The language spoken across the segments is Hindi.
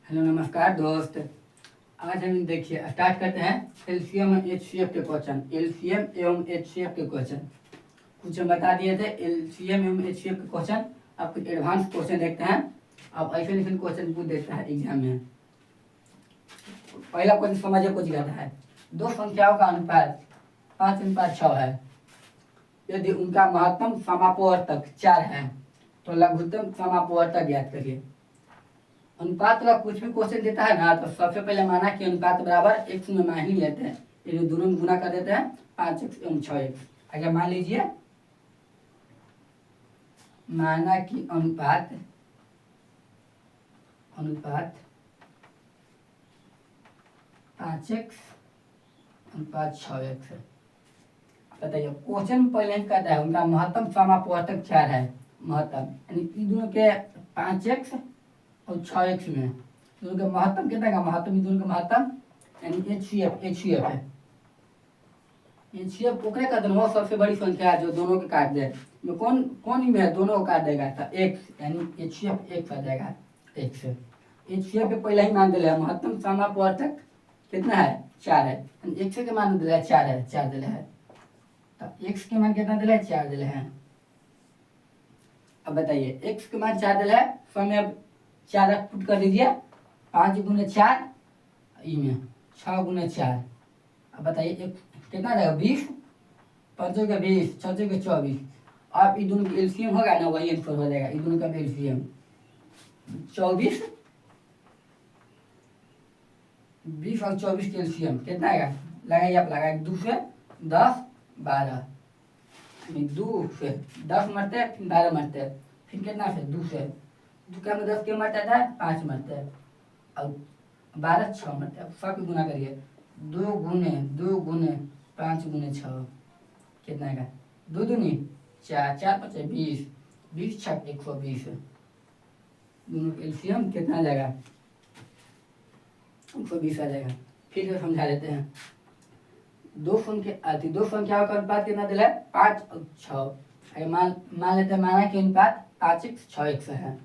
हेलो नमस्कार दोस्त। आज हम देखिए स्टार्ट करते हैं एलसीएम और एचसीएफ के क्वेश्चन। एलसीएम एवं एचसीएफ के क्वेश्चन कुछ हम बता दिए थे। एलसीएम एवं एचसीएफ के क्वेश्चन आप कुछ एडवांस क्वेश्चन देखते हैं। आप ऐसे क्वेश्चन पूछ देता है एग्जाम में। पहला क्वेश्चन समझिए कुछ कहता है, दो संख्याओं का अनुपात 5:6 है। यदि उनका महत्तम समापवर्तक 4 है तो लघुत्तम समापवर्तक ज्ञात करिए। अनुपात वाला कुछ भी क्वेश्चन देता है ना, तो सबसे पहले माना कि अनुपात बराबर x में मान ही लेते हैं। ये दोनों में गुना कर देते हैं 5x एवं 6x। आगे मान लीजिए, माना कि अनुपात 5x अनुपात 6x है। बताइए क्वेश्चन पहले ही कहता है उनका महत्तम समापवर्तक 4 है। महत्तम यानी इन दोनों के 5x और 6x में दोनों का महत्तम कितना का महत्तम, इन दोनों का महत्तम यानी एचसीएफ है। एचसीएफ ओकरे का दोनों सबसे बड़ी संख्या है जो दोनों के काट दे। कौन में है, दोनों को काट देगा तो x यानी एचसीएफ x आ जाएगा। x एचसीएफ के पहले ही मान दिया है महत्तम समापवर्तक कितना है 4 है। x के मान दिया है 4 है, 4 दिया है तो x के मान कितना दिया है 4 दिया है। अब बताइए x के मान 4 दिया है, समय अब 4 पुट कर दीजिए। 5 गुने 4 में 6 गुने 4। अब बताइए एक कितना रहेगा 20, 5 का 20, 6 का 24। आप ये दोनों का एलसीएम होगा ना, वही आंसर हो जाएगा। ये दोनों का एलसीएम 24, 20 और 24 के एलसीएम कितना आएगा, लगाइए आप लगाए 2 से 10 12। 2 से 10 मरते हैं, फिर 12 मरते हैं, फिर कितना से 2 से 2 का 10 क्यों मरता है 5 मरते हैं और 12 6 मरते हैं। सब गुना करिए 2 गुने 5 गुने 6 कितना आएगा 2 दूनी 4, 4 5 20, 20 6 120। दोनों एलसीएम कितना आ जाएगा 120 आ जाएगा। फिर से समझा देते हैं। दो संख्याओं का अनुपात कितना दिला है 5 और 6। मान लेते हैं माना कि अनुपात 5x 6x है।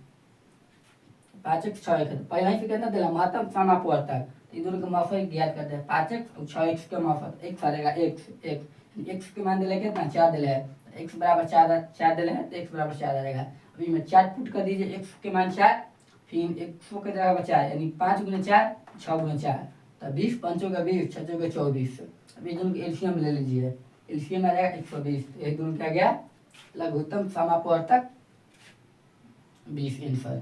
5x 6x है तो पहला ही से कितना दिला महत्तम समापवर्तक, इन दोनों का माफक ज्ञात करते हैं। 5x और 6x के माफक x आ जाएगा। x के मान दिले कितना 4 दिले है, x बराबर 4 दिले है तो x बराबर 4 आ जाएगा। अभी में 4 पुट कर दीजिए, x के मान 4, फिर x के जगह 4 यानी 5 गुने 4 6 गुने 4 तो 20, 5 का 20, 6 का 24। अभी दोनों एलसीएम ले लीजिए, एलसीएम आ जाएगा 120। एक दोनों क्या गया लघुत्तम समापवर्तक 20 आंसर।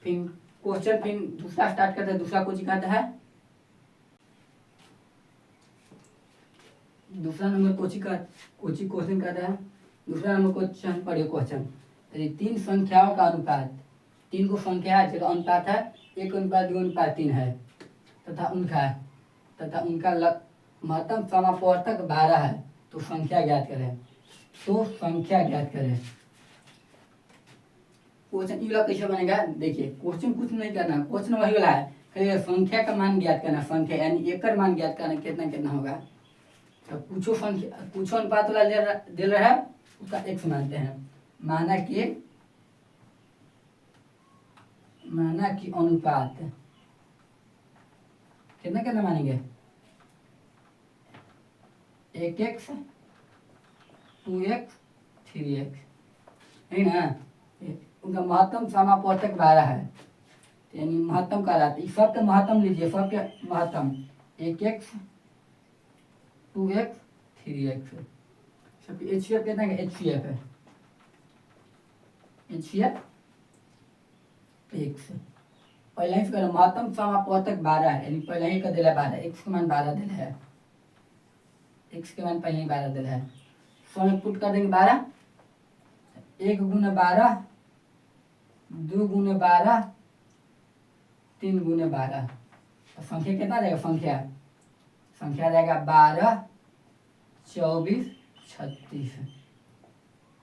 फिर क्वेश्चन फिर दूसरा स्टार्ट करते हैं। दूसरा कुछ कहता है, दूसरा नंबर क्वेश्चन कहता है। दूसरा नंबर क्वेश्चन पढ़िए क्वेश्चन। यदि 3 संख्याओं का अनुपात, 3 को संख्या है जिसका अनुपात है 1:2:3 है तथा उनका महत्तम समापवर्तक 12 है तो संख्या ज्ञात करें। क्वेश्चन ये वाला कैसे बनेगा, देखिए क्वेश्चन कुछ नहीं करना, क्वेश्चन वही वाला है, खाली संख्या का मान ज्ञात करना। संख्या यानी एकड़ मान ज्ञात करना कितना होगा। तो कुछ अनुपात वाला दे रहा है उसका x मानते हैं। माना कि अनुपात कितना मानेंगे 1x 2x 3x है ना। उनका महत्तम समापवर्तक 12 है यानी महत्तम का रात सबके महत्तम लीजिए। सबके महत्तम 1x 2x 3x। सबके एचसीएफ कितना है, एचसीएफ है एचसीएफ x। पहले ही करो महत्तम समापवर्तक 12 है यानी पहले ही का दिला 12, x के मान 12 दिला है, x के मान पहले ही 12 दिला है। सौ में पुट कर देंगे 12, 1 गुने 12, 2 गुने 12, 3 गुने 12 तो संख्या कितना रहेगा, संख्या रहेगा 12 24 36।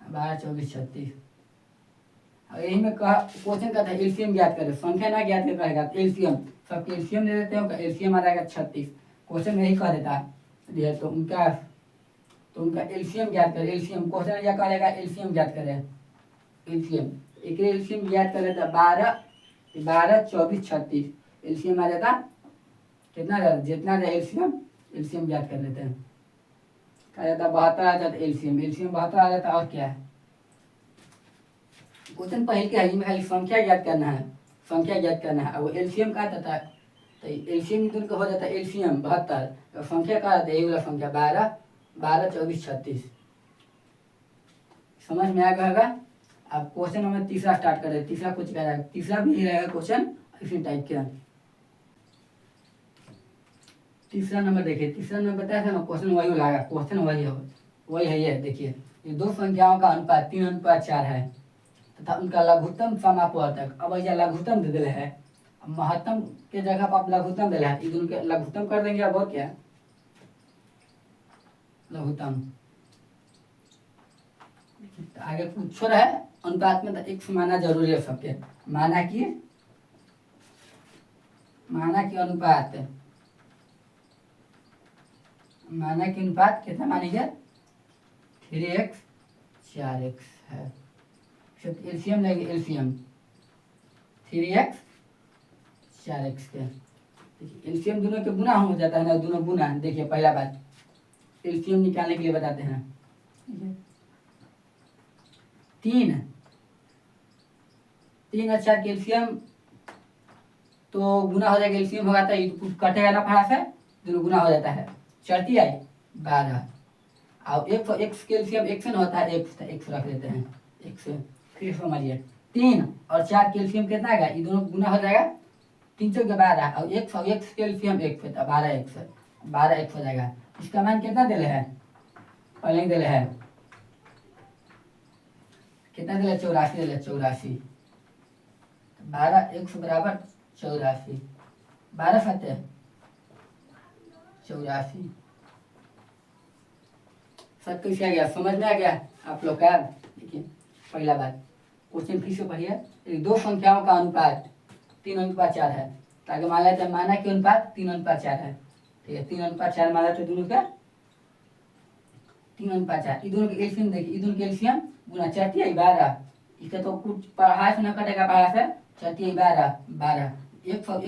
12 24 36। यही में क्वेश्चन का था एलसीएम ज्ञात करें। संख्या ना ज्ञात कर रहेगा एलसीएम, सबके एलसीएम ले लेते हैं, एलसीएम आ जाएगा 36। क्वेश्चन यही कह देता है तो उनका एलसीएम ज्ञात करें। एलसीएम क्वेश्चन क्या करेगा, एलसीएम ज्ञात करें। एलसीएम एक एलसीएम याद कर लेता 12 12 24 36 एलसीएम आ जाता कितना जाता जितना एलसीएम एलसीएम याद कर लेते हैं क्या जाता 72 आ जाता एलसीएम एलसीएम 72 आ जाता और क्या है क्वेश्चन पहले के है खाली संख्या याद करना है संख्या याद करना है वो एलसीएम का आता था तो एलसीएम दोनों का हो जाता है एलसीएम 72 तो संख्या का आता है ये वाला संख्या 12 12 24 36 समझ में आ गया होगा। अब क्वेश्चन नंबर तीसरा स्टार्ट करें तीसरा कुछ कह रहा है तीसरा भी रहेगा क्वेश्चन इसी टाइप के तीसरा नंबर देखिए तीसरा नंबर बताया था ना क्वेश्चन वही लगाएगा क्वेश्चन वही है ये देखिए ये दो संख्याओं का अनुपात 3:4 है तथा उनका लघुत्तम समापवर्तक अब यह लघुत्तम दे दिले है महत्तम के जगह पर आप लघुत्तम दे है दोनों के लघुत्तम कर देंगे अब और क्या लघुत्तम आगे पूछ रहा है अनुपात में एक माना जरूरी है सबके माना कि अनुपात कितना मानेंगे 3x 4x है एलसीएम लेंगे एलसीएम 3x 4x के एलसीएम दोनों के गुना हो जाता है ना दोनों गुना देखिए पहला बात एलसीएम निकालने के लिए बताते हैं 3 और 4 के एलसीएम तो गुना हो जाएगा एलसीएम होगा तो कटेगा ना फड़ा से दोनों गुना हो जाता है चढ़ती आई 12 और x के एलसीएम x न होता है x रख देते हैं x फिर समझिए 3 और 4 के एलसीएम कितना आएगा ये दोनों गुना हो जाएगा 3 चौक 12 और x के एलसीएम x 12x हो जाएगा इसका मान कितना दिले है पहले ही दिले है कितना दिले 84 दिले 84 12x बराबर 84 12 सत्य 84 सब कैसे आ गया समझ में आ गया आप लोग का देखिए पहला बात क्वेश्चन फिर से पढ़िए दो संख्याओं का अनुपात 3:4 है ताकि मान लेते माना कि अनुपात 3:4 है ठीक है 3:4 मान लेते दोनों का 3:4 दोनों के एलसीएम देखिए दोनों के एलसीएम गुना 4 है 12 इसका तो कुछ पढ़ाई से न कटेगा पढ़ा से 4 है 12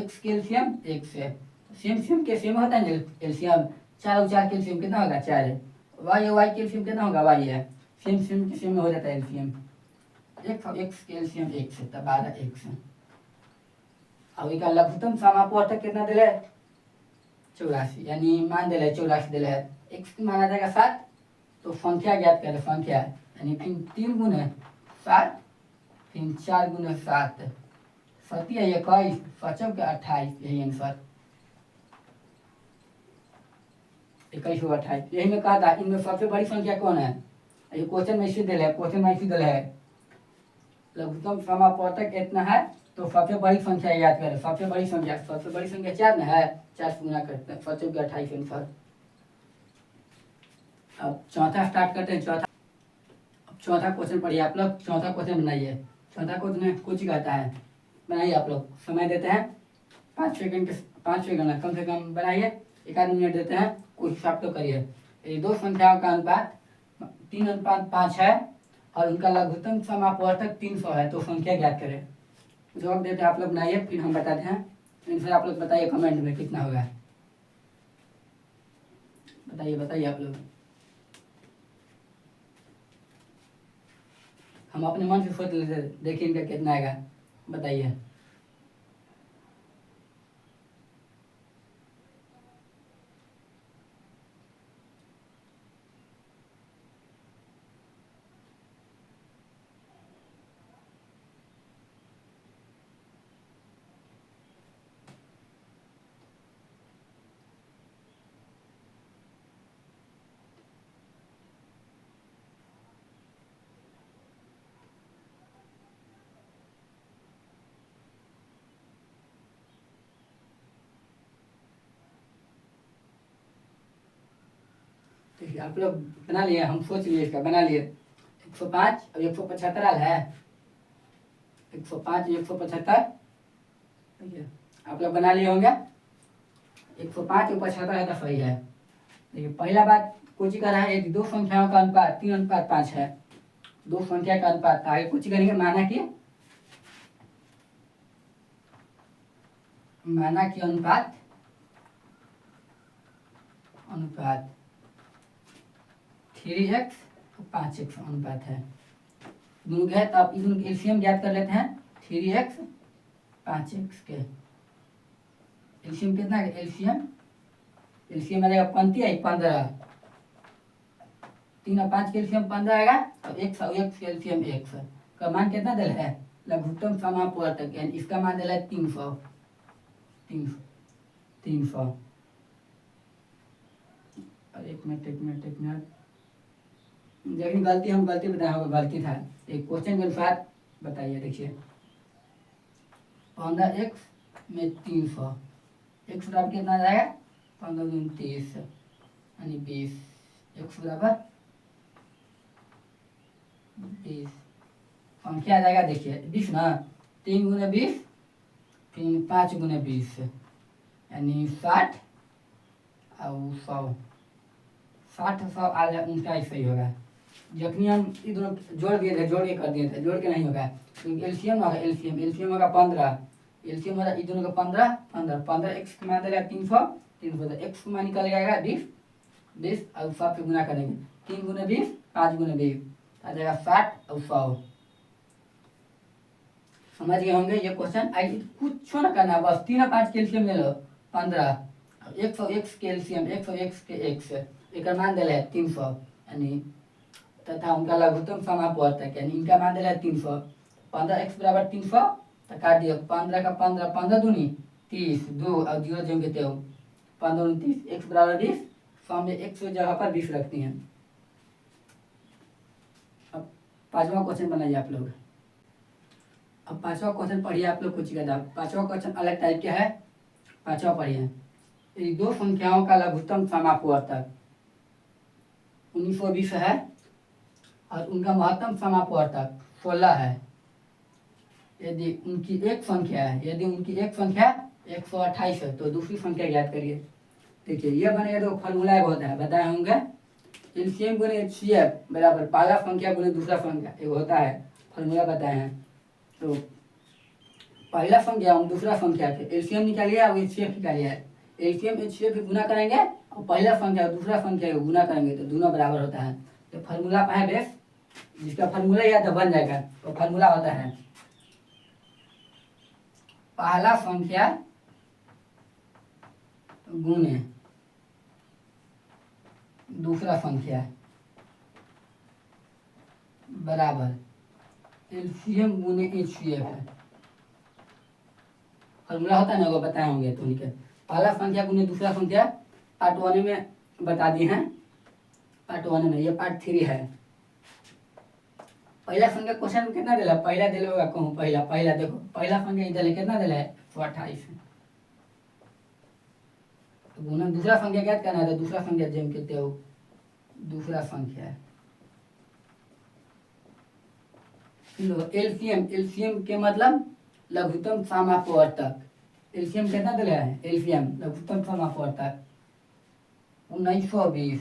x के एलसीएम 1 से सेम के सेम होता है एलसीएम 4 और 4 के एलसीएम कितना होगा 4 y के एलसीएम कितना होगा y है सेम के सेम हो जाता है एलसीएम x के एलसीएम 1 से तब 12x अब इसका लघुत्तम समापवर्तक कितना दिले 84 यानी मान दिले 84 दिले है x माना जाएगा 7 तो संख्या ज्ञात करें संख्या यानी 3 गुना 7 3 4 गुना 7 7 है 21 5 के 28 यही आंसर 21 और 28 यही में कहा था इनमें सबसे बड़ी संख्या कौन है ये क्वेश्चन में इसी दिल है लघुत्तम समापवर्तक इतना है तो सबसे बड़ी संख्या याद करें सबसे बड़ी संख्या 4 ना है 4 से गुना करते हैं 5 के 28 आंसर। अब चौथा स्टार्ट करते हैं चौथा क्वेश्चन पढ़िए आप लोग चौथा क्वेश्चन बनाइए चौथा क्वेश्चन कुछ कहता है बनाइए आप लोग समय देते हैं 5 सेकंड कम से कम बनाइए 1 मिनट देते हैं कुछ आप तो करिए ये दो संख्याओं का अनुपात 3:5 है और उनका लघुत्तम समापवर्तक 300 है तो संख्या ज्ञात करें जवाब देते हैं आप लोग बनाइए फिर हम बताते हैं आंसर आप लोग बताइए कमेंट में कितना होगा बताइए आप लोग हम अपने मन से सोच लेते देखिए इनका कितना आएगा बताइए देखिए आप लोग बना लिए हम सोच लिए इसका बना लिए 105 और 175 है 105 175 ठीक है आप लोग बना लिए होंगे 105 और 75 है तो सही है। देखिए पहला बात कुछ कर रहा है दो संख्याओं का अनुपात 3:5 है दो संख्या का अनुपात आगे कुछ करेंगे माना कि माना की अनुपात अनुपात 3x 5x अनुपात है दोनों के है। तो आप इन दोनों के एलसीएम ज्ञात कर लेते हैं 3x 5x के एलसीएम कितना है एलसीएम आ जाएगा 15 3 और 5 के एलसीएम 15 आएगा और x और x के एलसीएम x का मान कितना दिला है लघुत्तम समापवर्तक यानी इसका मान दिला है 300 और एक मिनट लेकिन गलती हम गलती बताए होगा गलती था एक क्वेश्चन के अनुसार बताइए देखिए 15x में 300 x बराबर कितना आ जाएगा 15 दूनी 30 यानी 20 x बराबर 20 संख्या आ जाएगा देखिए 20 ना 3 गुने 20 फिर 5 गुने 20 यानी 60 और 100 आ जाए उनका ही सही होगा जखनी हम इधर जोड़ के कर दिए थे जोड़ के नहीं होगा क्योंकि एलसीएम होगा एलसीएम होगा 15 एलसीएम होगा इधर का 15 एक्स का मान देगा 300 तो एक्स का मान निकल जाएगा 20 और 100 पे गुना करेंगे 3 गुने 20 5 गुने 20 आ जाएगा 60 और 100 समझ गए होंगे ये क्वेश्चन आई कुछ ना करना बस 3 और 5 के एलसीएम ले लो 15 100x के एलसीएम 100x के x एक मान दिला है 300 यानी तथा उनका लघुत्तम समापवर्तक यानी इनका मान दिला है 300 15x बराबर 300 तो काट दिया 15 का 15 दूनी 30 2 और 0 जम के 15 दूनी 30 x बराबर 20 सामने x की जगह पर 20 रखती हैं। अब पांचवा क्वेश्चन बनाइए आप लोग। अब पांचवा क्वेश्चन पढ़िए आप लोग कुछ का पांचवा क्वेश्चन अलग टाइप का है। पांचवा पढ़िए दो संख्याओं का लघुत्तम समापवर्तक 1920 है और उनका महत्तम समापवर्तक 16 है। यदि उनकी एक संख्या 128 है तो दूसरी संख्या ज्ञात करिए। देखिए ये बनेगा तो फॉर्मूला होता है बताए होंगे एलसीएम गुने एचसीएफ बराबर पहला संख्या गुने दूसरा संख्या एक होता है फॉर्मूला बताए हैं। तो पहला संख्या और दूसरा संख्या के एलसीएम निकालिए और एचसीएफ निकालिए एलसीएम एचसीएफ गुना करेंगे और पहला संख्या और दूसरा संख्या को गुना करेंगे तो दोनों बराबर होता है। तो फार्मूला है बेस जिसका फार्मूला या तो बन जाएगा तो फार्मूला होता है पहला संख्या गुने दूसरा संख्या बराबर एलसीएम गुने एचसीएफ है। फार्मूला होता है ना वो बताए होंगे तो उनके पहला संख्या गुने दूसरा संख्या पार्ट 1 में बता दिए हैं पार्ट 1 में ये पार्ट 3 है। पहला संख्या क्वेश्चन में कितना दिला पहला दिला होगा कहूँ पहला देखो पहला संख्या इधर कितना दिला है 128 तो गुना दूसरा संख्या क्या करना है तो दूसरा संख्या जेम कहते हो दूसरा संख्या एलसीएम के मतलब लघुत्तम समापवर्तक एलसीएम कितना दिला है एलसीएम लघुत्तम समापवर्तक 1920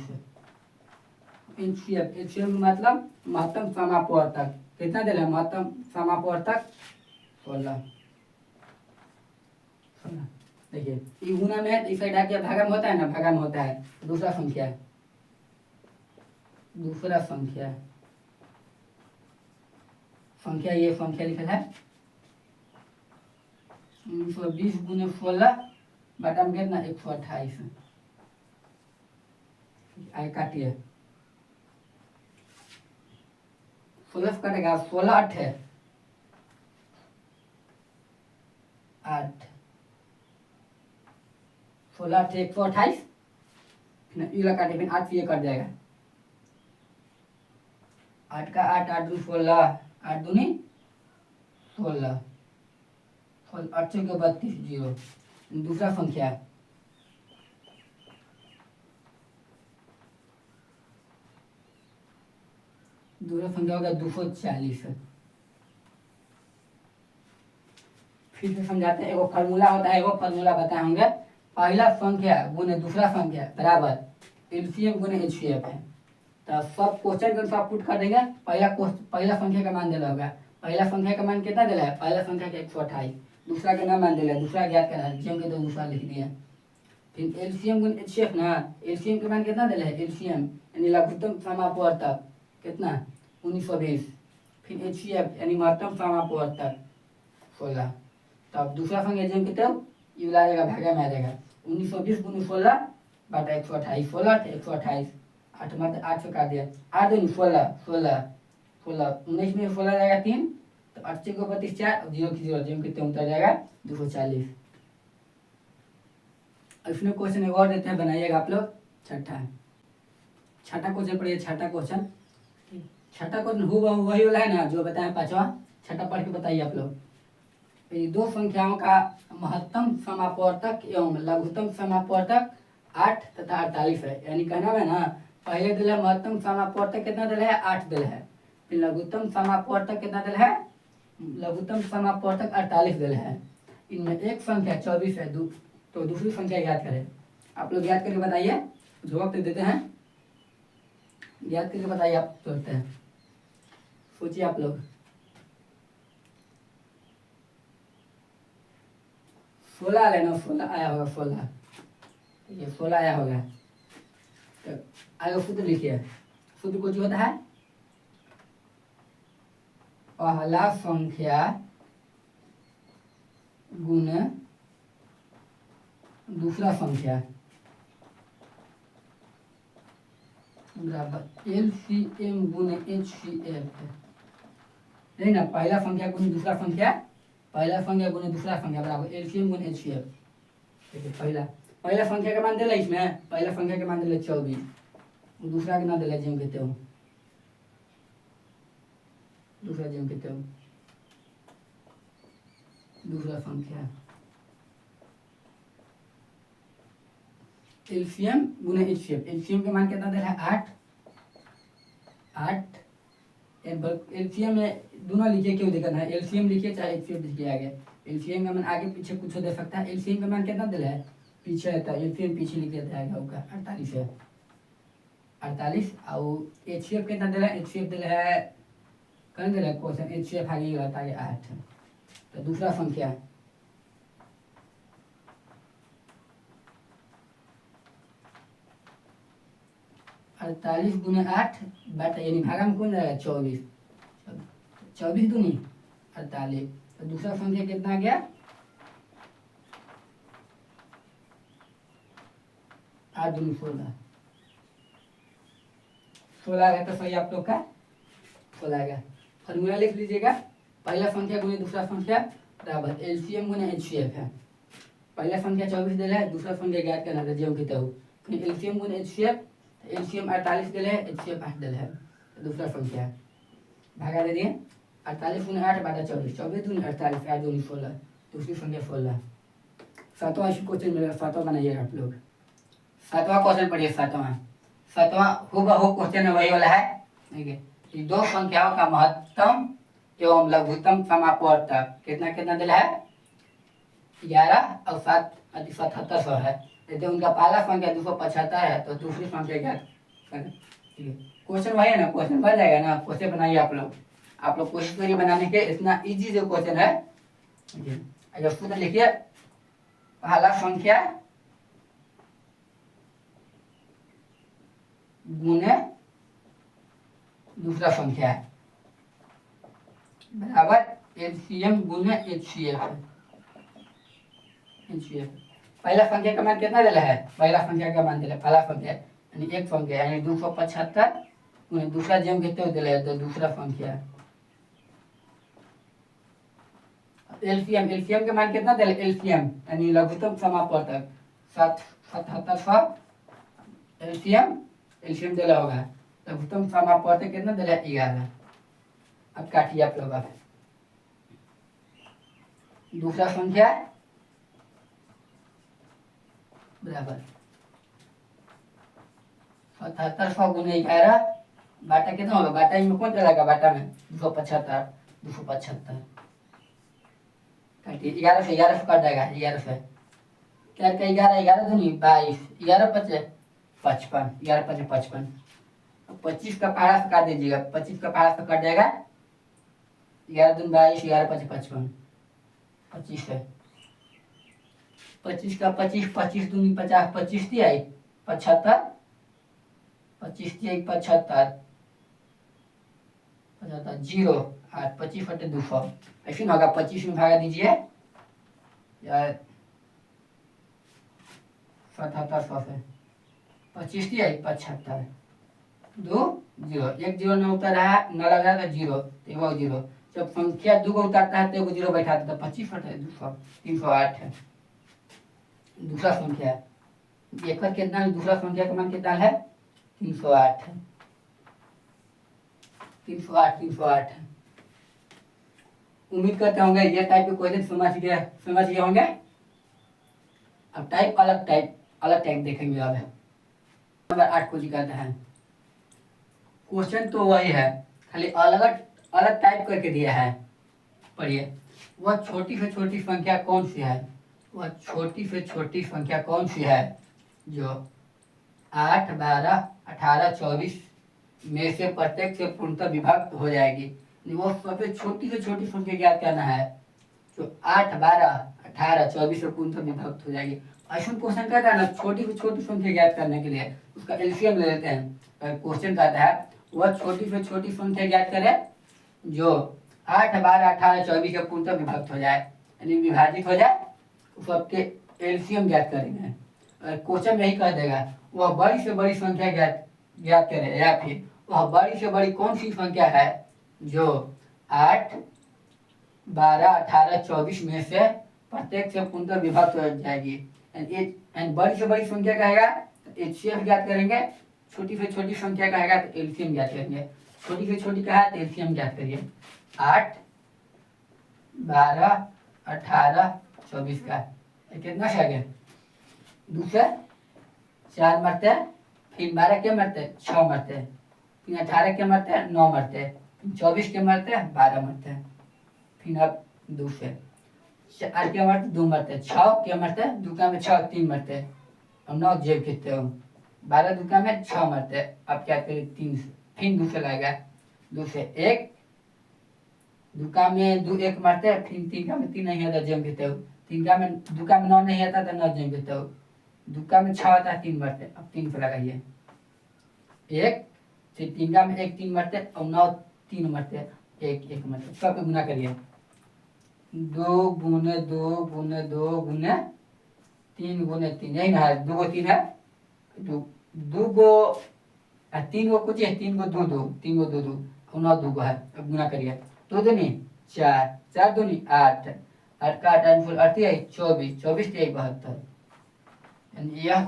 एलसीएम मतलब महत्तम समापवर्तक कितना दिला है महत्तम समापवर्तक 16 देखिए ये गुना में है इस साइड आके भागा में होता है ना भागा में होता है दूसरा संख्या ये संख्या लिखा है 1920 गुने 16 बटा में कितना 128 आगे काटिए 16 कटेगा 16 8 है 8 16 8 128 फिर काटे फिर 8 से ये कट जाएगा 8 का 8 दूनी 16 8 दूनी 16 8 से 32 जीरो दूसरा संख्या होगा 240 फिर से समझाते हैं एगो फार्मूला होता है एगो फार्मूला बताए होंगे पहला संख्या गुने दूसरा संख्या बराबर एलसीएम गुने एचसीएफ है। तो सब क्वेश्चन के अनुसार पुट कर देंगे पहला संख्या का मान दिला होगा पहला संख्या का मान कितना दिला है पहला संख्या का 128 दूसरा का नाम मान दिया, दूसरा ज्ञात करा जेम के तो दूसरा लिख दिया। फिर एलसीएम गुण एचसीएफ ना, एलसीएम के मान कितना दिला है, एलसीएम यानी लघुत्तम समापवर्तक कितना 1920। फिर एचसीएफ यानी महत्तम समापवर्तक 16। तो अब दूसरा संख्या जेम कितना ये ला जाएगा, भागा में आ जाएगा 1920 गुण 16 बटा 128, 16 128, 8 मतलब 8 से काट दिया, 8 दूनी 16 16 16, 19 में 16 जाएगा 3, तो 8 को 32 4, 0 की 0 जेम कितने उतर जाएगा 240। इसमें क्वेश्चन एक और देते हैं, बनाइएगा आप लोग। छठा क्वेश्चन पढ़िए, छठा क्वेश्चन वही वाला है ना जो बताया पांचवा। छठा पढ़ के बताइए आप लोग। ये दो संख्याओं का महत्तम समापवर्तक एवं लघुत्तम समापवर्तक 8 तथा 48 है। यानी कहना है ना, पहले दिल है महत्तम समापवर्तक कितना दिल है 8 दिल है, फिर लघुत्तम समापवर्तक कितना दिल है, लघुत्तम समापवर्तक 48 दिल है। इनमें एक संख्या 24 है, तो दूसरी संख्या याद करें। आप लोग याद करके बताइए, जो वक्त देते हैं याद करके बताइए। आप सोचते हैं, सोचिए आप लोग। 16 लेना, 16 आया होगा, 16 ये 16 आया होगा। तो आगे सूत्र लिखिए। सूत्र कुछ होता है, पहला संख्या गुण दूसरा संख्या बराबर एलसीएम गुण एचसीएफ। नहीं ना, पहला संख्या गुण दूसरा संख्या, पहला संख्या गुण दूसरा संख्या बराबर एलसीएम गुण एचसीएफ। देखिए पहला संख्या का मान दिला, इसमें पहला संख्या का मान दिला 24, दूसरा के ना दिला जिम कहते हो, दूसरा जिम कहते हो, दूसरा संख्या एलसीएम गुना एचसीएफ। एलसीएम का मान कितना दे रहा है 8। एलसीएम में दोनों लिखिए, क्यों दिक्कत है, एलसीएम लिखिए चाहे एचसीएफ लिखिए आगे। एलसीएम का मान आगे पीछे कुछ दे सकता है, एलसीएम का मान कितना दिला है पीछे रहता है, एलसीएम पीछे लिख देता है होगा 48 है, 48। और एचसीएफ कितना दिला है, एचसीएफ दिला है कौन दिला है क्वेश्चन, एचसीएफ आगे रहता है 8। तो दूसरा संख्या 48 गुना 8 बटा यानी भागा में कौन रहेगा 24, 24 दूनी 48। तो दूसरा संख्या कितना गया 8 दूनी 16, 16 है तो सही आप लोग का 16 गया। फॉर्मूला लिख लीजिएगा, पहला संख्या गुने दूसरा संख्या बराबर एलसीएम गुने एचसीएफ है। पहला संख्या 24 दिला है, दूसरा संख्या ज्ञात करना था जो कितना हो, फिर एलसीएम गुने एचसीएफ, एलसीएम 48 दिले है, एचसीएफ 8 दिले है। तो दूसरा संख्या है, भागा दे दिए 48 गुने 8 बटा 24, 24 दूनी 48, 8 दूनी 16, दूसरी संख्या 16। सातवां क्वेश्चन मिलेगा, सातवां बनाइएगा आप लोग। सातवां क्वेश्चन पढ़िए, सातवां हूबहू क्वेश्चन वही वाला है। देखिए दो संख्याओं का महत्तम एवं लघुत्तम समापवर्तक कितना कितना दिला है 11 और 7 77 है। यदि उनका पहला संख्या 275 है तो दूसरी संख्या क्या करें। क्वेश्चन वही है ना, क्वेश्चन बन जाएगा ना, क्वेश्चन बनाइए आप लोग कोशिश करिए बनाने के, इतना इजी जो क्वेश्चन है। अगर सूत्र लिखिए, पहला संख्या गुने दूसरा संख्या है बराबर एलसीएम गुने एचसीएफ। पहला संख्या का मान कितना दिला है, पहला संख्या का मान दिला, पहला संख्या यानी एक संख्या यानी 275, दूसरा जेम कितने दिला है तो दूसरा संख्या एलसीएम, एलसीएम का मान कितना दिला, एलसीएम यानी लघुत्तम समापवर्तक 77 एलसीएम, एलसीएम दिला होगा, लघुत्तम समापवर्तक कितना दिला 11। अब काटिए आप लोग। दूसरा संख्या बराबर 77 गुने 11 बाटा कितना होगा, बाटा में कौन चलेगा, बाटा में 275 काटिए, 11 से कट जाएगा, 11 से क्या का 11 दूनी 22, 11 पचे 55, 11 पचे 55, 25 का पहाड़ा से काट दीजिएगा, 25 का पहाड़ा से कट जाएगा, 11 दूनी 22, 11 पचे 55, 25 है। 25 का 25, 25 दूनी 50, 25 दी आई 75, 25 दी आई 75, 75 जीरो 8, 25 बटे 200 ऐसे ना होगा। 25 में भागा दीजिए यार 77 100 से 25 दी आई 75, 2 जीरो, एक जीरो न उतर रहा है, न लग रहा था जीरो, एगो जीरो। जब संख्या 2 को उतारता है तो एगो जीरो बैठाता था। 25 बटे 200 308 है। दूसरा संख्या एक पर कितना है, दूसरा संख्या का मान कितना है 308 है। 308 है। उम्मीद करते होंगे ये टाइप के क्वेश्चन समझ गए होंगे। अब अलग टाइप देखेंगे। अब नंबर 8 को जिक्र है। क्वेश्चन तो वही है, खाली अलग टाइप करके दिया है। पढ़िए, वह छोटी से छोटी संख्या कौन सी है, वह छोटी से छोटी संख्या कौन सी है जो 8, 12, 18, 24 में से प्रत्येक से पूर्णतः विभक्त हो जाएगी। वो सबसे छोटी से छोटी संख्या ज्ञात करना है जो 8, 12, 18, 24 से पूर्णतः विभक्त हो जाएगी। ऐसा क्वेश्चन कहता है ना, छोटी से छोटी संख्या ज्ञात करने के लिए उसका एलसीएम ले लेते हैं। क्वेश्चन कहता है वह छोटी से छोटी संख्या ज्ञात करे जो 8, 12, 18, 24 से पूर्णतः विभक्त हो जाए, यानी विभाजित हो जाए, सबके एलसीएम ज्ञात करेंगे। क्वेश्चन यही कह देगा वह बड़ी से बड़ी संख्या ज्ञात करे, या फिर वह बड़ी से बड़ी कौन सी संख्या है जो 8, 12, 18, 24 में से प्रत्येक से पूर्णतः विभक्त हो जाएगी। बड़ी से बड़ी संख्या कहेगा तो एचसीएफ ज्ञात करेंगे, छोटी से छोटी संख्या कहेगा तो एलसीएम ज्ञात करेंगे। छोटी से छोटी कहा तो एलसीएम ज्ञात करिए। 8, 12, 18, 24 का कितना से आगे 2 से 4 मरते हैं, फिर 12 के मरते हैं 6 मरते हैं, फिर 18 के मरते हैं 9 मरते हैं, फिर 24 के मरते हैं 12 मरते हैं, फिर अब 2 से 4 के मरते 2 मरते हैं, 6 के मरते हैं 2 का में 6 3 मरते हैं, और 9 जेब खींचते हो, 12 2 का में 6 मरते हैं। अब क्या करें 3 से, फिर 2 से लगेगा, 2 से 1, 2 का में 2 1 मरते हैं, फिर 3 का में 3 नहीं आता जेब खींचते हो, 3 का में 2 का में 9 नहीं आता तो 9 जेब खींचते हो, 2 का में 6 आता है 3 मरते। अब 3 से लगाइए, 1 से 3 का में 1 3 मरते और 9 3 मरते, 1 1 मरते। सब गुना करिए, 2 गुने 2 गुने 2 गुने 3 गुने 3, यही ना है, 2 को 3 है, 2 को 3 को कुछ है, 3 को 2 2, 3 को 2 2 और 9 2 को है। अब गुना करिए, 2 दूनी 4, 4 दूनी 8, 8 का 8 फुल 8 है 24, 24 से 72। यह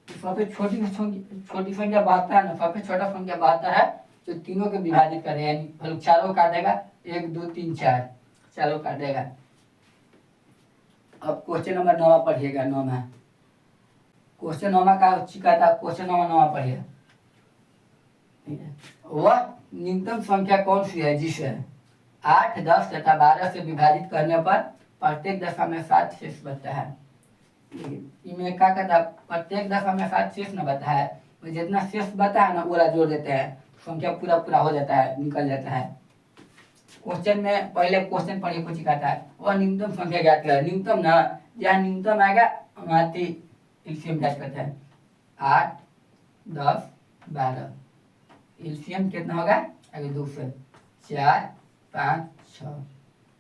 सबसे छोटी संख्या 72 है ना, सबसे छोटा संख्या 72 है जो तीनों के विभाजित करे, यानी चारों काटेगा, 1 2 3 4 चारों काटेगा। अब क्वेश्चन नंबर 9 पढ़िएगा। 9 में क्वेश्चन 9 का चिका था, क्वेश्चन नंबर 9 पढ़िए। वह न्यूनतम संख्या कौन सी है जिसे 8, 10 तथा 12 से विभाजित करने पर प्रत्येक दशा में 7 शेष बचता है। इनमें क्या कहता है, प्रत्येक दशा में 7 शेष न बता है, जितना शेष बता है ना वो जोड़ देते हैं, संख्या पूरा हो जाता है, निकल जाता है। क्वेश्चन में पहले क्वेश्चन पढ़िए कुछ कहता है वह न्यूनतम संख्या ज्ञात करें। न्यूनतम ना, जहाँ न्यूनतम आएगा वहाँ एलसीएम ज्ञात करते हैं। 8, 10, 12 एलसीएम कितना होगा, आगे 2 से 4, 5, 6,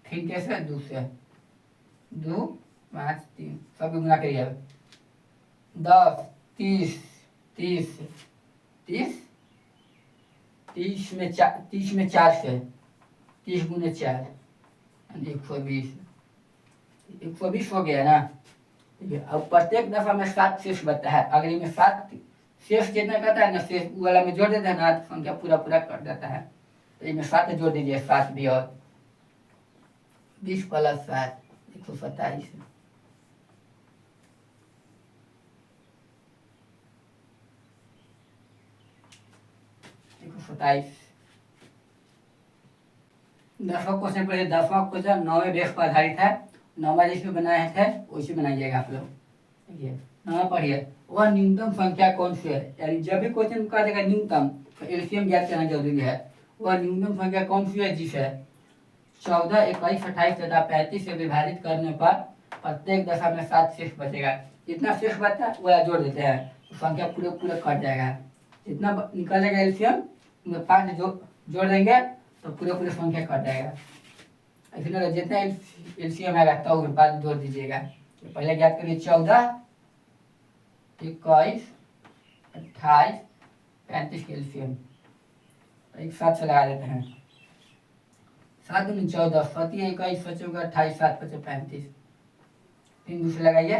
फिर कैसे 2 से 2, 5, 3 सब गुना करिए। 10, 30, 30, 30, 30 में 4 से 30 गुने 4 120, 120 हो गया ना। ठीक है, अब प्रत्येक दफा में 7 शेष बचता है, अगली में 7 शेष जितना करता है ना, शेष वाला में जोड़ देता है ना, संख्या पूरा कर देता है। तो इसमें 7 जोड़ दीजिए, 7 भी और 20 प्लस 7 127, 127। 10वां क्वेश्चन पढ़िए। 10वां क्वेश्चन 9वें बेस पर आधारित है। 9वां जिसमें बनाए थे वैसे बनाइएगा आप लोग। देखिए 9वां पढ़िए। वह न्यूनतम संख्या कौन सी है, यानी जब भी क्वेश्चन कहा जाएगा न्यूनतम तो एलसीएम ज्ञात करना जरूरी है। वह न्यूनतम संख्या कौन सी है जिसे 14, 21, 28 तथा 35 से विभाजित करने पर प्रत्येक दशा में 7 शेष बचेगा। जितना शेष बचता है वह जोड़ देते हैं, तो संख्या पूरे पूरे कट जाएगा। जितना निकलेगा एलसीएम में 5 जोड़ देंगे तो पूरे पूरे संख्या कट जाएगा। इसलिए जितना एलसीएम आएगा तो उसके बाद जोड़ दीजिएगा। तो पहले ज्ञात करिए 14, 21, 28, 35 के एलसीएम एक साथ से लगा देते हैं। 7 दूनी 14, 7 21, 25, 28, 7 25 35। 3 दूसरे लगाइए,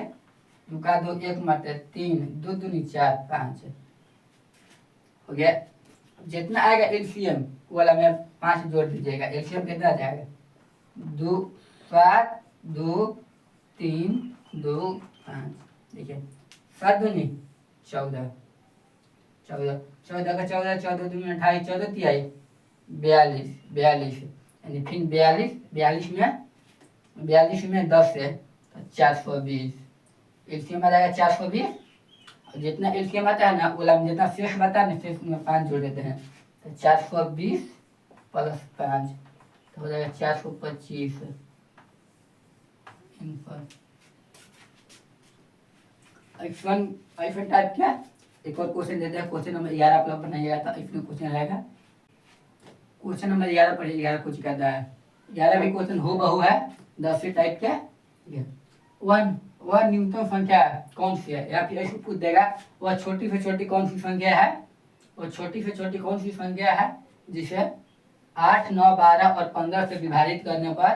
2 का 2 1 मरते 3, 2 दूनी 4 5 हो गया। जितना आएगा एलसीएम वाला में 5 जोड़ दीजिएगा। एलसीएम कितना आ जाएगा? 2 7 2 3 2 5। देखिए 7 दूनी 14, 14 14 का 14, 14 दूनी 28, 14 तिहाई 42, 42 यानी फिर 42 में 10 है तो 420। एलसीएम आ जाएगा 420। और जितना एलसीएम आता है ना वाला में जितना शेष बता है ना शेष में 5 जोड़ देते हैं तो 420 प्लस 5 तो हो जाएगा 425। ऐसा टाइप क्या एक और क्वेश्चन देते हैं। क्वेश्चन नंबर 11 आप लोग बनाइएगा तो इसमें क्वेश्चन रहेगा। क्वेश्चन नंबर 11 पढ़िए। 11 कुछ कहता है, 11 भी क्वेश्चन हो बहु है 10 टाइप के। वह न्यूनतम संख्या कौन सी है, या फिर ऐसे पूछ देगा वह छोटी से छोटी कौन सी संख्या है। वह छोटी से छोटी कौन सी संख्या है जिसे 8, 9, 12 और 15 से विभाजित करने पर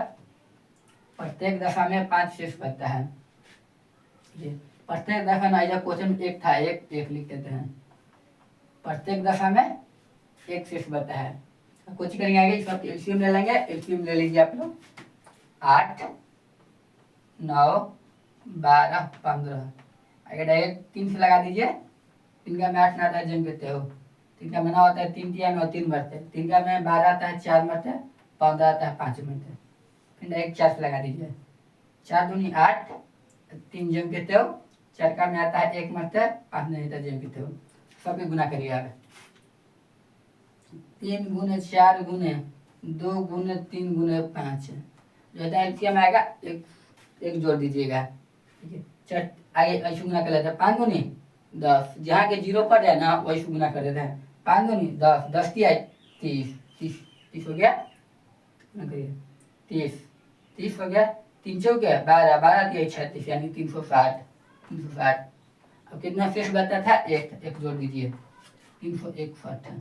प्रत्येक दशा में 5 शेष बचता है। प्रत्येक दशा में ऐसा क्वेश्चन एक था, एक लिख देते हैं। प्रत्येक दशा में 1 शेष बचता है। कुछ करेंगे आगे, इसका एलसीएम ले लेंगे। एलसीएम ले लीजिए आप लोग। 8, 9, 12, 15। अगर डायरेक्ट 3 से लगा दीजिए। 3 का में 8 ना आता है जम कहते हो। 3 का में 9 आता है 3 तिया 9 3 मरते। 3 का में 12 आता है 4 मरते। 15 आता है 5 मरते। फिर डायरेक्ट 4 से लगा दीजिए। 4 दूनी 8, 3 जम कहते हो। 4 का में आता है 1 मरते, 5 नहीं आता जम कहते हो। सबके गुना करिए आप। 3 गुने 4 गुने 2 गुने 3 गुने 5 जो है एलसीएम आएगा। एक जोड़ दीजिएगा। ठीक है, आगे ऐसे गुना कर लेते हैं। 5 दूनी 10, जहाँ के 0 पड़ जाए ना वैसे गुना कर देते हैं। 5 दूनी 10, 10 की आई 30, 30 हो गया। 30 हो गया। 3 चौके 12, 12 की 36 यानी 360। 360 अब कितना शेष बचा था? एक जोड़ दीजिए। 361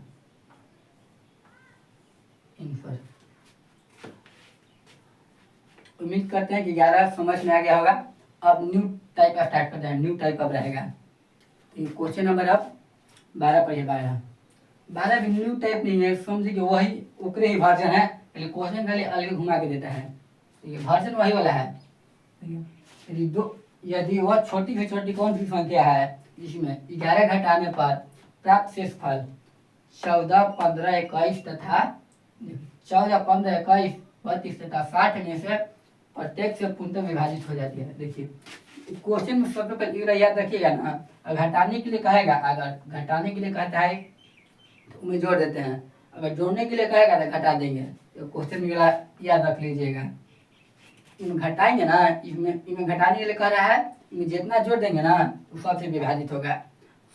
उम्मीद करते हैं कि 11 समझ में आ गया होगा। अब न्यू टाइप का स्टार्ट करते हैं। न्यू टाइप अब रहेगा। क्वेश्चन नंबर अब 12 पढ़िए। 12 भी न्यू टाइप नहीं है, समझिए कि वही ओकरे ही वर्जन है, लेकिन क्वेश्चन खाली अलग घुमा के देता है। ये वर्जन वही वाला है। यदि वह छोटी से छोटी कौन सी संख्या है जिसमें 11 घटाने पर प्राप्त शेष फल 14, 15, 21 तथा 14, 15, 21, 32 तथा 60 में से प्रत्येक से पूर्णतः विभाजित हो जाती है। देखिए क्वेश्चन में सबसे पहले याद रखिएगा ना, घटाने के लिए कहेगा, अगर घटाने के लिए कहता है तो उनमें जोड़ देते हैं। अगर जोड़ने के लिए कहेगा तो घटा देंगे। तो क्वेश्चन में याद रख लीजिएगा। इनमें घटाएंगे ना, इनमें घटाने के लिए कह रहा है, इनमें जितना जोड़ देंगे ना वो सबसे विभाजित होगा।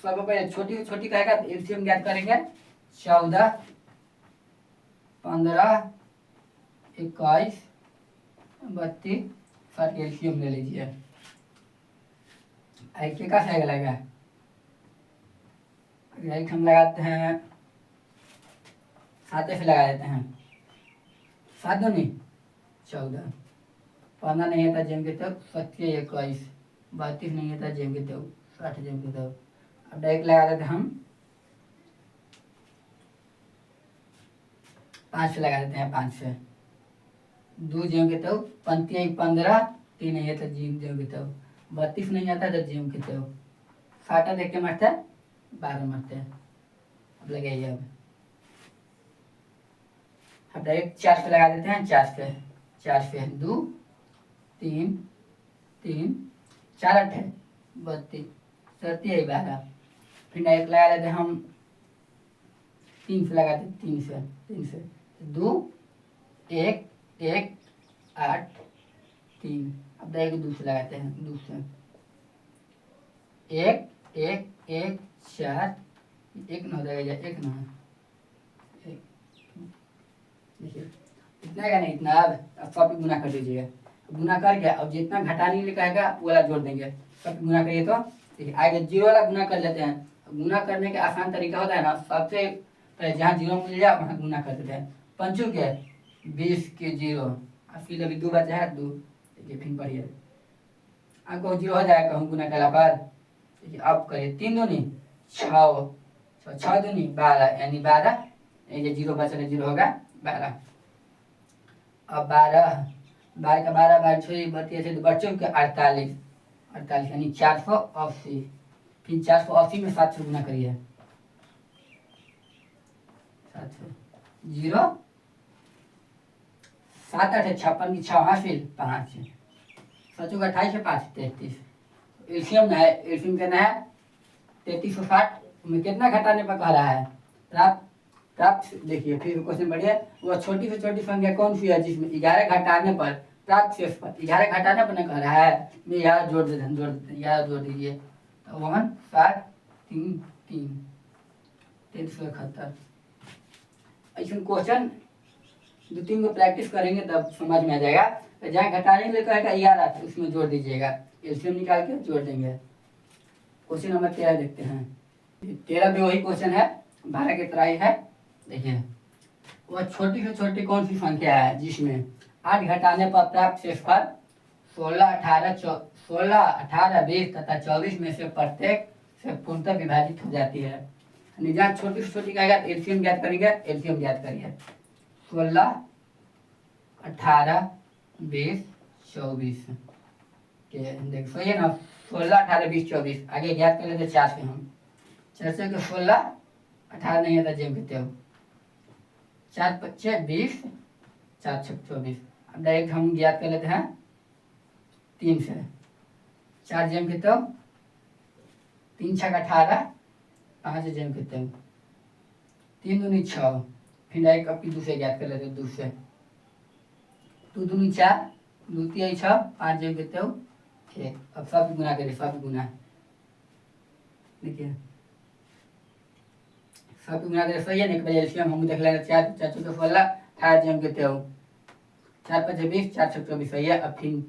सबसे पहले छोटी से छोटी कहेगा तो एलसीएम ज्ञात करेंगे। 14, 15, 21, 32, 60 एलसीएम ले लीजिए। के का सही लगेगा? राइट हम लगाते हैं 7 से लगा देते हैं। 7 दूनी 14, 15 नहीं आता जेम के तब 27, 21, 32 नहीं आता जेम के तब 60 जेम के तब। अब डायरेक्ट लगा देते हम 5 से लगा देते हैं। 5 से 2 जेम के तब 35, 15, 3 नहीं आता जेम के तब 32 नहीं आता तो जेम के तब 60 देख के मरते 12 मरते। अब लगाइए। अब डायरेक्ट 4 से लगा देते हैं। 4 से 2, 3, 3, 4 8 है 32, 37, 12। फिर डायरेक्ट लगा देते हैं हम 3 से लगाते हैं। 3 से 2, 1, 1 8 3। अब देखिए दूसरे लगाते हैं, दूसरे 1 1 1 4 1 9 देगा, 1 9 1। देखिए इतना का नहीं, इतना अब सब पे गुना कर दीजिएगा। गुना करके अब जितना घटाने के लिए कहेगा वो वाला जोड़ देंगे। सब गुना करिए तो देखिए आगे जीरो वाला गुना कर लेते हैं। गुना करने का आसान तरीका होता है ना, सबसे पहले जहाँ जीरो मिल जाए वहाँ गुना कर देते हैं। पंचों के 20 के जीरो, फिर अभी 2 बचा है 2। देखिए फिर पढ़िए, आपको जीरो हो जाएगा कहूँ गुना करा पर। देखिए अब करिए 3 दूनी 6, 6 दूनी 12, यानी 12, ये जीरो बचा है, जीरो होगा 12। अब 12 12 का 12 बार छोड़ी बत्तीस है, तो बच्चों के 48 48 यानी 480। फिर 480 में 7 से गुना करिए, 7 जीरो 7 8 56 की 6 हासिल 5, 7 का 28 है 5 33। एल्शियम है, एल्शियम कितना है 3360 में कितना घटाने पर कह रहा है प्राप्त। प्राप्त देखिए फिर क्वेश्चन बढ़िया, वह छोटी से छोटी संख्या कौन सी है जिसमें 11 घटाने पर प्राप्त शेष पर 11 घटाने पर न कह रहा है। मैं 11 जोड़ देते हैं, जोड़ देते हैं, 11 जोड़ दीजिए तो 1 7 3 3 371। ऐसे क्वेश्चन 2-3 को प्रैक्टिस करेंगे तब समझ में आ जाएगा। तो जहाँ घटाने के लिए कहेगा 11 तो उसमें जोड़ दीजिएगा, एल्शियम निकाल के जोड़ देंगे। क्वेश्चन नंबर 13 देखते हैं। 13 भी वही क्वेश्चन है, 12 की तरह ही है। देखिए वह छोटी से छोटी कौन सी संख्या है जिसमें 8 घटाने पर प्राप्त शेषफल 16 18 20 तथा 24 में से प्रत्येक से पूर्णतः विभाजित हो जाती है। जहाँ छोटी से छोटी कहेगा तो एलसीएम ज्ञात करेंगे, एलसीएम ज्ञात करिए 16 18 20 24 के देख सही है ना। 16 18 20 24 आगे ज्ञात कर लेते 4 से हम 4 से 16 18 नहीं आता जेम कहते हो 4 5 20 4 6 24। अब डायरेक्ट हम ज्ञात कर लेते हैं 3 से 4 जेम कहते हो 3 6 18 5 जेम कहते हो 3 दूनी 6। फिर डायरेक्ट अपनी दूसरे ज्ञात कर लेते हो दूसरे 2 दूनी 4 2 3 6 5 जेम कहते हो 1। अब सब गुना करिए, सब गुना देखिए सब गुना करिए सही है ना। एक बार एलसीएम हम देख लेंगे 4 4 चौके 16 18 जेम कहते हो 4 5 20 4 6 24 सही है। अब फिर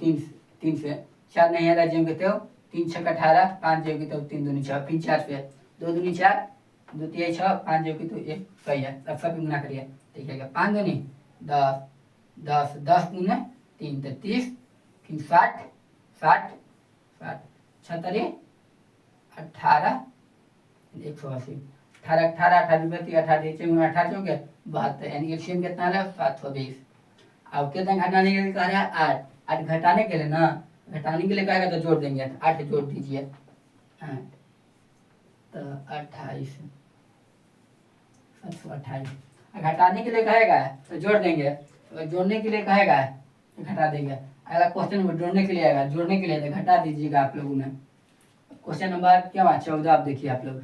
3 से 4 नहीं आ रहा जेम कहते हो 3 6 18 5 जेम कहते हो 3 दूनी 6। फिर 4 से 2 दूनी 4 2 3 6 5 जेम कहते हो 1 सही है। अब सब गुना करिए देखिएगा 5 दूनी 10 10 10 गुना 3 तो 30 फिर 60 60 60 36 18 180 18 18 18 18 18 चौके 72 यानी एलसीएम कितना है 720। अब कितना घटाने के लिए कह रहा है 8 8 घटाने के लिए ना, घटाने के लिए कहेगा तो जोड़ देंगे, 8 जोड़ दीजिए 8 तो 28 728। घटाने के लिए कहेगा तो जोड़ देंगे, तो जोड़ने के लिए कहेगा तो घटा देंगे। अगला क्वेश्चन जोड़ने के लिए आएगा, जोड़ने के लिए तो घटा दीजिएगा आप लोगों ने। क्वेश्चन नंबर क्या 14 आप देखिए आप लोग।